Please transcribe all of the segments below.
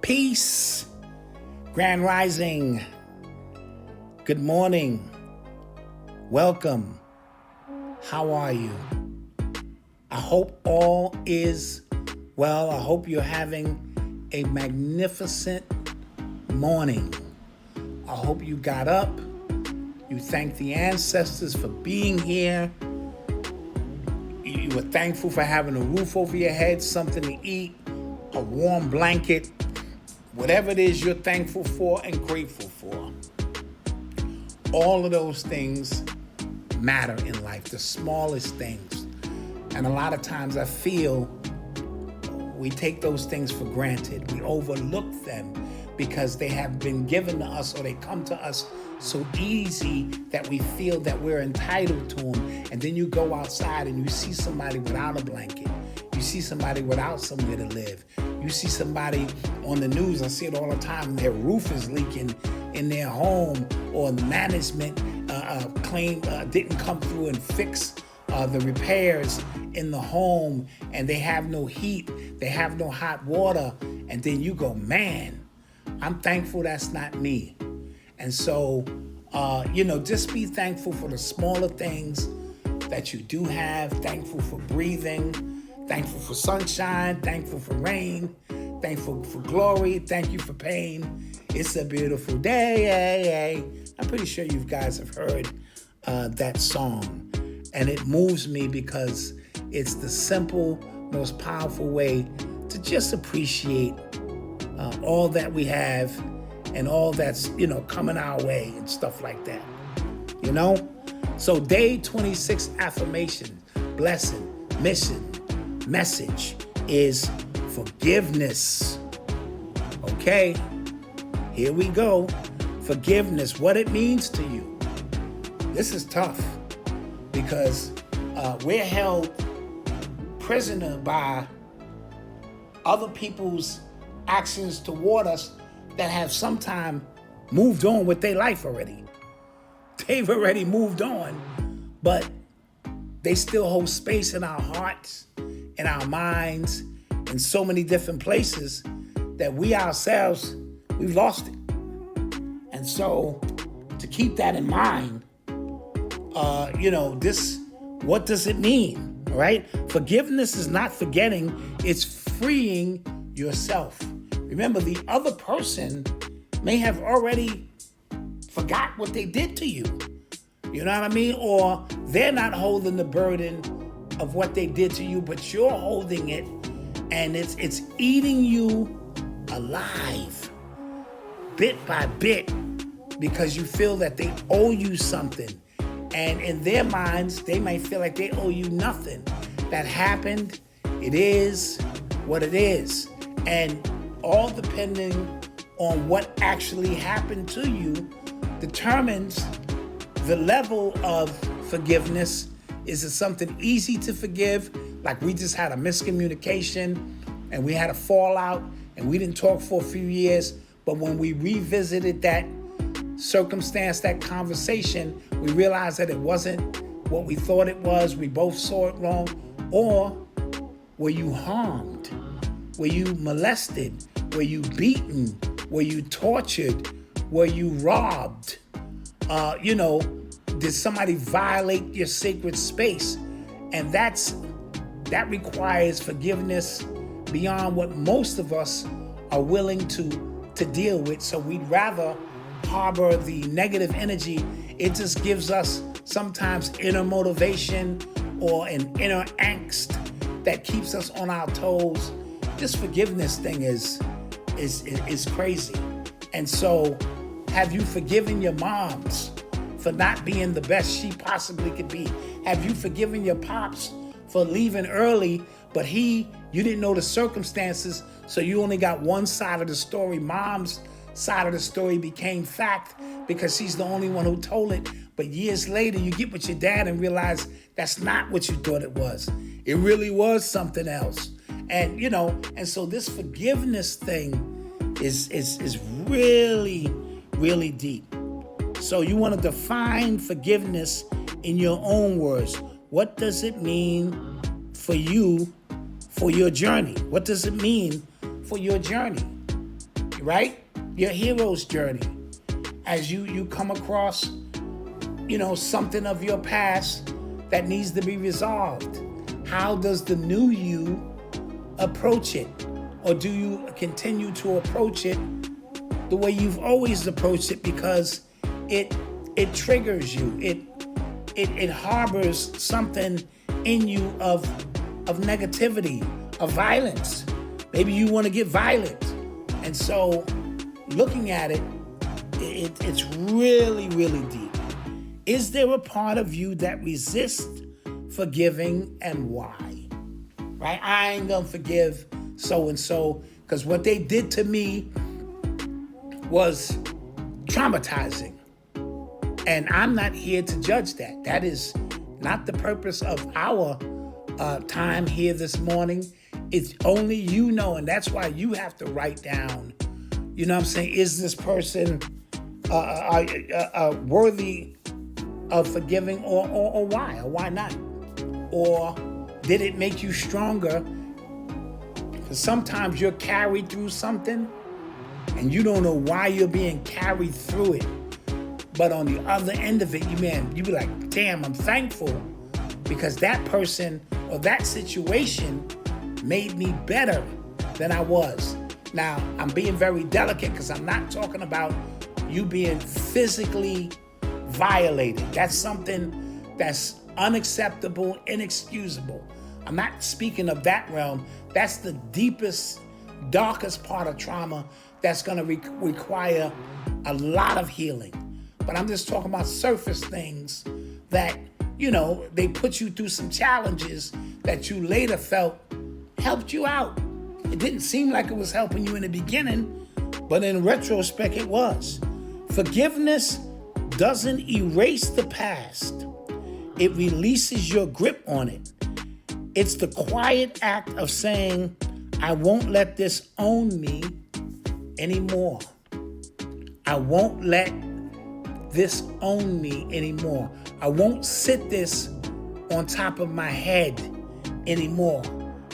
Peace, Grand Rising. Good morning. Welcome. How are you? I hope all is well. I hope you're having a magnificent morning. I hope you got up. You thank the ancestors for being here. You were thankful for having a roof over your head, something to eat, a warm blanket, whatever it is you're thankful for and grateful for. All of those things matter in life, the smallest things. And a lot of times I feel we take those things for granted. We overlook them because they have been given to us or they come to us so easy that we feel that we're entitled to them. And then you go outside and you see somebody without a blanket. You see somebody without somewhere to live. You see somebody on the news, I see it all the time, their roof is leaking in their home, or the management claim didn't come through and fix the repairs in the home, and they have no heat, they have no hot water, and then you go, man, I'm thankful that's not me. And so, just be thankful for the smaller things that you do have, thankful for breathing, thankful for sunshine, thankful for rain, thankful for glory, thank you for pain. It's a beautiful day. I'm pretty sure you guys have heard that song. And it moves me because it's the simple, most powerful way to just appreciate all that we have and all that's, coming our way and stuff like that. So day 26 affirmation, blessing, mission, message is forgiveness. Okay, here we go. Forgiveness, what it means to you. This is tough because we're held prisoner by other people's actions toward us that have sometime moved on with their life already. They've already moved on, but they still hold space in our hearts, in our minds, in so many different places that we ourselves, we've lost it. And so to keep that in mind, what does it mean, right? Forgiveness is not forgetting, it's freeing yourself. Remember, the other person may have already forgot what they did to you. You know what I mean? Or they're not holding the burden of what they did to you, but you're holding it, and it's eating you alive, bit by bit, because you feel that they owe you something. And in their minds, they might feel like they owe you nothing. That happened. It is what it is. And all depending on what actually happened to you determines the level of forgiveness. Is it something easy to forgive? Like we just had a miscommunication and we had a fallout and we didn't talk for a few years, but when we revisited that circumstance, that conversation, we realized that it wasn't what we thought it was. We both saw it wrong. Or were you harmed? Were you molested? Were you beaten? Were you tortured? Were you robbed? Did somebody violate your sacred space? And that requires forgiveness beyond what most of us are willing to deal with. So we'd rather harbor the negative energy. It just gives us sometimes inner motivation or an inner angst that keeps us on our toes. This forgiveness thing is crazy. And so, have you forgiven your moms for not being the best she possibly could be? Have you forgiven your pops for leaving early, but you didn't know the circumstances, so you only got one side of the story? Mom's side of the story became fact because she's the only one who told it. But years later, you get with your dad and realize that's not what you thought it was. It really was something else. And so this forgiveness thing is really, really deep. So you want to define forgiveness in your own words. What does it mean for you, for your journey? What does it mean for your journey? right? Your hero's journey. As you come across, something of your past that needs to be resolved. How does the new you approach it? Or do you continue to approach it the way you've always approached it because it triggers you. It harbors something in you of negativity, of violence. Maybe you want to get violent. And so looking at it's really, really deep. Is there a part of you that resists forgiving, and why? Right? I ain't gonna forgive so-and-so because what they did to me was traumatizing. And I'm not here to judge that. That is not the purpose of our time here this morning. It's only you know, and that's why you have to write down, you know what I'm saying, is this person worthy of forgiving, or why, or why not? Or did it make you stronger? Because sometimes you're carried through something and you don't know why you're being carried through it. But on the other end of it, you be like, damn, I'm thankful because that person or that situation made me better than I was. Now, I'm being very delicate because I'm not talking about you being physically violated. That's something that's unacceptable, inexcusable. I'm not speaking of that realm. That's the deepest, darkest part of trauma that's going to require a lot of healing. But I'm just talking about surface things that, they put you through some challenges that you later felt helped you out. It didn't seem like it was helping you in the beginning, but in retrospect, it was. Forgiveness doesn't erase the past. It releases your grip on it. It's the quiet act of saying, I won't let this own me anymore. I won't let this own me anymore. I won't sit this on top of my head anymore.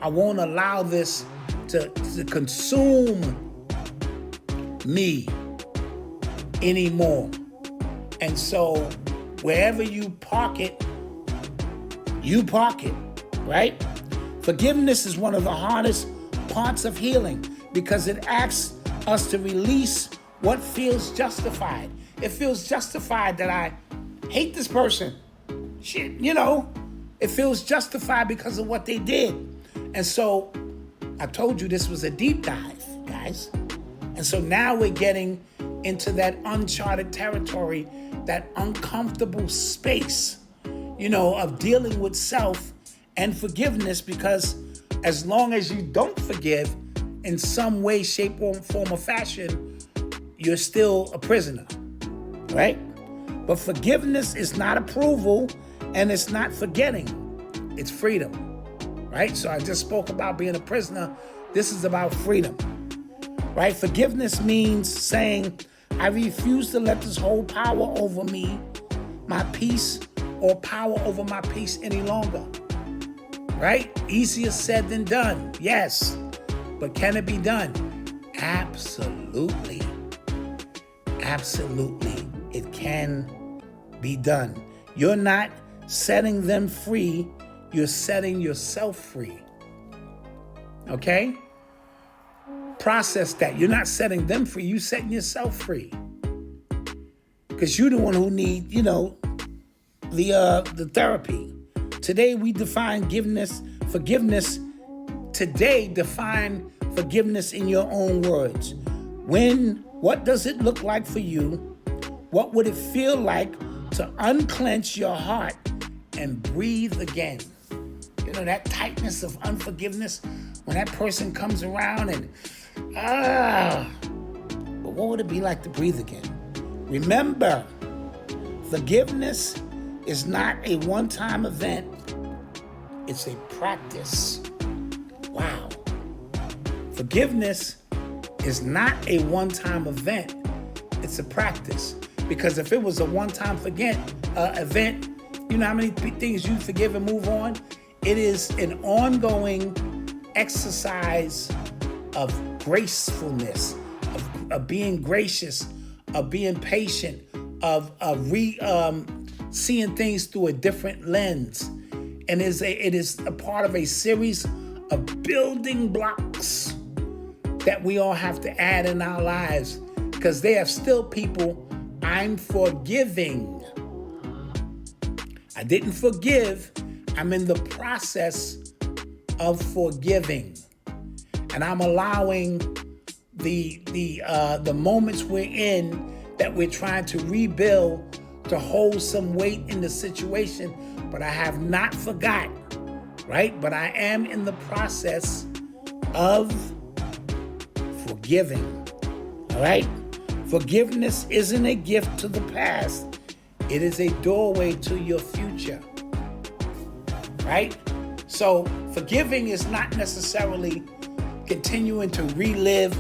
I won't allow this to consume me anymore. And so wherever you park it, right? Forgiveness is one of the hardest parts of healing because it asks us to release what feels justified. It feels justified that I hate this person. Shit, it feels justified because of what they did. And so I told you this was a deep dive, guys. And so now we're getting into that uncharted territory, that uncomfortable space, of dealing with self and forgiveness, because as long as you don't forgive in some way, shape, or form or fashion, you're still a prisoner, right? But forgiveness is not approval and it's not forgetting. It's freedom, right? So I just spoke about being a prisoner. This is about freedom, right? Forgiveness means saying, I refuse to let this hold power over me, my peace, or power over my peace any longer, right? Easier said than done, yes. But can it be done? Absolutely. Absolutely. It can be done. You're not setting them free. You're setting yourself free. Okay? Process that. You're not setting them free. You're setting yourself free. Because you're the one who need, the therapy. Today we define forgiveness. Today define forgiveness in your own words. What does it look like for you? What would it feel like to unclench your heart and breathe again? That tightness of unforgiveness when that person comes around and, but what would it be like to breathe again? Remember, forgiveness is not a one-time event. It's a practice. Wow. Forgiveness is not a one-time event. It's a practice. Because if it was a one-time event, you know how many things you forgive and move on? It is an ongoing exercise of gracefulness, of of being gracious, of being patient, of seeing things through a different lens. And it is a part of a series of building blocks that we all have to add in our lives, because there are still people I'm forgiving. I didn't forgive. I'm in the process of forgiving. And I'm allowing the moments we're in that we're trying to rebuild to hold some weight in the situation, but I have not forgotten, right? But I am in the process of forgiving, all right? Forgiveness isn't a gift to the past. It is a doorway to your future, right? So forgiving is not necessarily continuing to relive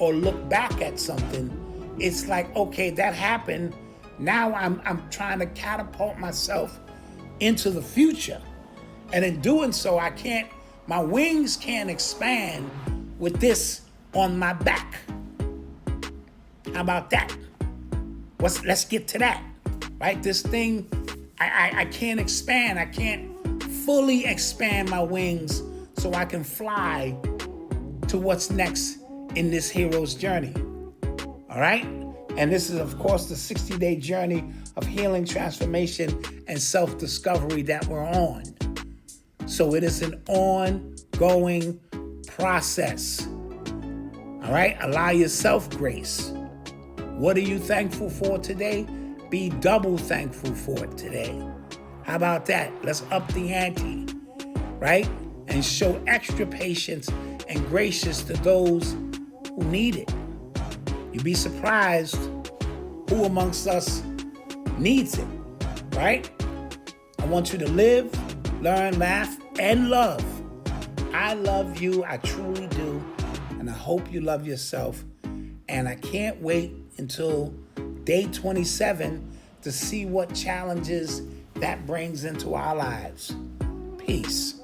or look back at something. It's like, okay, that happened. Now I'm trying to catapult myself into the future. And in doing so, my wings can't expand with this on my back. How about that? Let's get to that, right? This thing, I can't expand. I can't fully expand my wings so I can fly to what's next in this hero's journey. All right? And this is, of course, the 60-day journey of healing, transformation, and self-discovery that we're on. So it is an ongoing process. All right? Allow yourself grace. What are you thankful for today? Be double thankful for it today. How about that? Let's up the ante, right? And show extra patience and gracious to those who need it. You'd be surprised who amongst us needs it, right? I want you to live, learn, laugh, and love. I love you, I truly do, and I hope you love yourself. And I can't wait until day 27 to see what challenges that brings into our lives. Peace.